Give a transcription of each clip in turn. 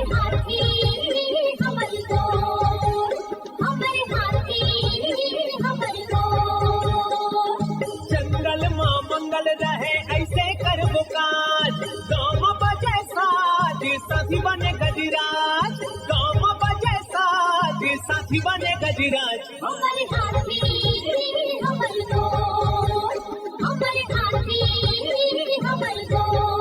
हाथी हमर गोर, हमर हाथी हमर गोर। जंगल मां मंगल रहे ऐसे करबो काज, गाँव बजे साज साथी बने गजराज, गाँव बजे साज साथी बने गजराज। हमर हाथी हमर गोर, हमर हाथी हमर गोर।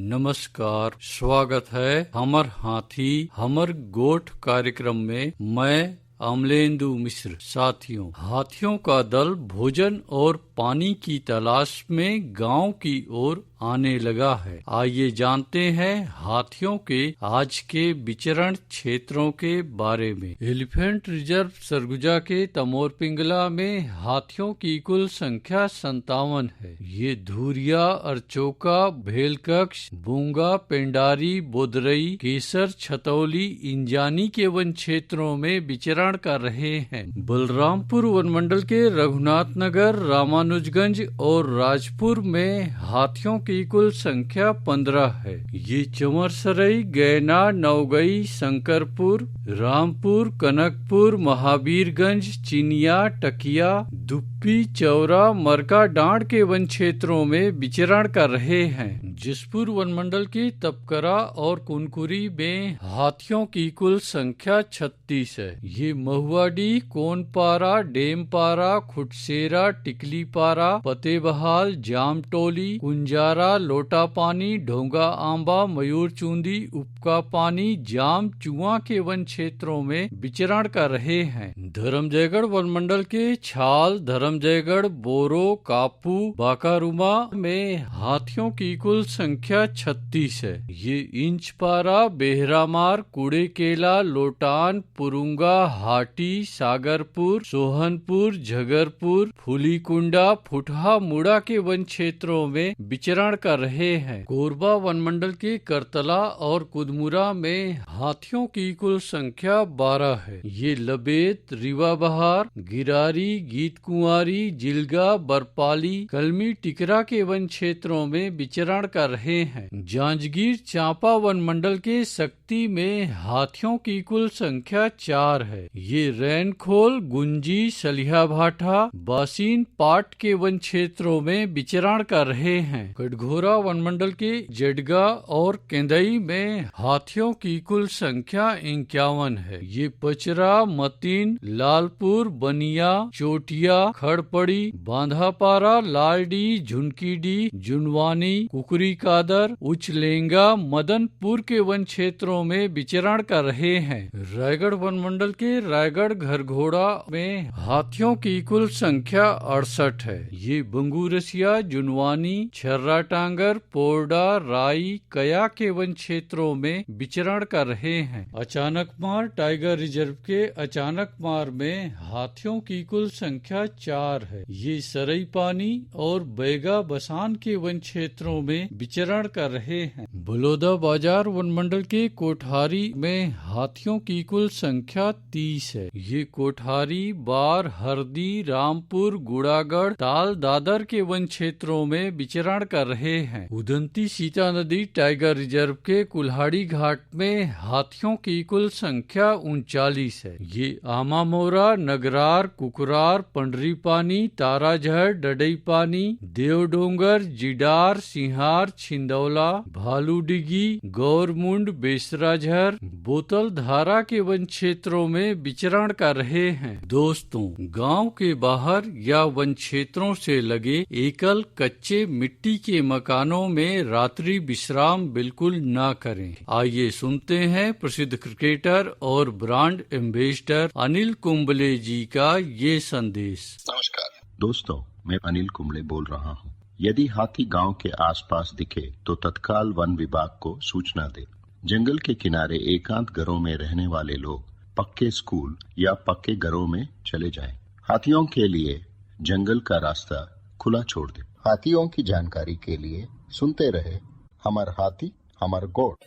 नमस्कार, स्वागत है हमर हाथी हमर गोठ कार्यक्रम में। मैं अमलेंदु मिश्र। साथियों, हाथियों का दल भोजन और पानी की तलाश में गांव की ओर आने लगा है। आइए जानते हैं हाथियों के आज के विचरण क्षेत्रों के बारे में। एलिफेंट रिजर्व सरगुजा के तमोर पिंगला में हाथियों की कुल संख्या 57 है। ये धुरिया, अरचोका, भेलकक्ष, बूंगा, पेंडारी, बोदरई, केसर, छतौली, इंजानी के वन क्षेत्रों में विचरण कर रहे हैं। बलरामपुर वन मंडल के रघुनाथ नगर, रामानुजगंज और राजपुर में हाथियों की कुल संख्या 15 है। ये चमरसरई, गैना, नवगई, शंकरपुर, रामपुर, कनकपुर, महावीरगंज, चिनिया, टकिया, दुप्पी, चौरा, मरका डांड के वन क्षेत्रों में विचरण कर रहे हैं। जिसपुर वन मंडल की तपकरा और कुनकुरी में हाथियों की कुल संख्या 36 है। ये महुआडी, कोनपारा, डेमपारा, खुटसेरा, टिकलीपारा, फतेबहाल, जामटोली, कुंजारा, लोटापानी, ढोंगा आंबा, मयूरचूंदी, उपका पानी, जाम चुआ के वन क्षेत्रों में विचरण कर रहे हैं। धर्मजयगढ़ वन मंडल के छाल, धर्मजयगढ़, बोरो, कापू, बाकारुमा में हाथियों की कुल संख्या 36 है। ये इंचपारा, बेहरामार, कुड़ेकेला, लोटान, पुरुंगा, हाटी, सागरपुर, सोहनपुर, झगरपुर, फुलीकुंडा, फुटहा, मुड़ा के वन क्षेत्रों में विचरण कर रहे हैं। कोरबा वन मंडल के करतला और कुदमुरा में हाथियों की कुल संख्या 12 है। ये लबेत, रीवा बहार, गिरारी, गीत कुंवारी, जिलगा, बरपाली, कलमी, टिकरा के वन क्षेत्रों में विचरण कर रहे हैं। जांजगीर चांपा वन मंडल के सक्ती में हाथियों की कुल संख्या 4 है। ये रैनखोल, गुंजी, सलिया भाठा, बासीन, पाट के वन क्षेत्रों में विचरण कर रहे हैं। कटघोरा वन मंडल के जडगा और केंदई में हाथियों की कुल संख्या 51 है। ये पचरा, मतीन, लालपुर, बनिया, चोटिया, खड़पड़ी, बांधापारा, लालडी, झुनकीडी, जुनवानी, कुकरी कादर, उचलेंगा, मदनपुर के वन क्षेत्रों में विचरण कर रहे हैं। रायगढ़ वन मंडल के रायगढ़ घरघोड़ा में हाथियों की कुल संख्या 68 है। ये बंगूरसिया, जुनवानी, छर्रा टांगर, पोरडा, राई, कया के वन क्षेत्रों में विचरण कर रहे हैं। अचानकमार टाइगर रिजर्व के अचानकमार में हाथियों की कुल संख्या 4 है। ये सरई पानी और बैगा बसान के वन क्षेत्रों में विचरण कर रहे हैं। बलौदा बाजार वन मंडल के कोठारी में हाथियों की कुल संख्या 30 है। ये कोठारी, बार, हरदी, रामपुर, गुड़ागढ़, ताल, दादर के वन क्षेत्रों में विचरण कर रहे हैं। उदंती सीता नदी टाइगर रिजर्व के कुल्हाड़ी घाट में हाथियों की कुल संख्या 39 है। ये आमामोरा, नगरार, कुकरार, पंडरी पानी, ताराझर, डडई पानी, देवडोंगर, जिडार, सिंहार, छिंदौला, भालूडिगी, गौरमुंड, बेसराझर, बोतल धारा के वन क्षेत्रों में विचरण कर रहे हैं। दोस्तों, गांव के बाहर या वन क्षेत्रों से लगे एकल कच्चे मिट्टी के मकानों में रात्रि विश्राम बिल्कुल न करें। आइए सुनते हैं प्रसिद्ध क्रिकेटर और ब्रांड एम्बेसडर अनिल कुंबले जी का ये संदेश। नमस्कार दोस्तों, मैं अनिल कुंबले बोल रहा हूँ। यदि हाथी गांव के आसपास दिखे तो तत्काल वन विभाग को सूचना दे। जंगल के किनारे एकांत घरों में रहने वाले लोग पक्के स्कूल या पक्के घरों में चले जाएं। हाथियों के लिए जंगल का रास्ता खुला छोड़ दे। हाथियों की जानकारी के लिए सुनते रहे हमर हाथी हमर गोठ।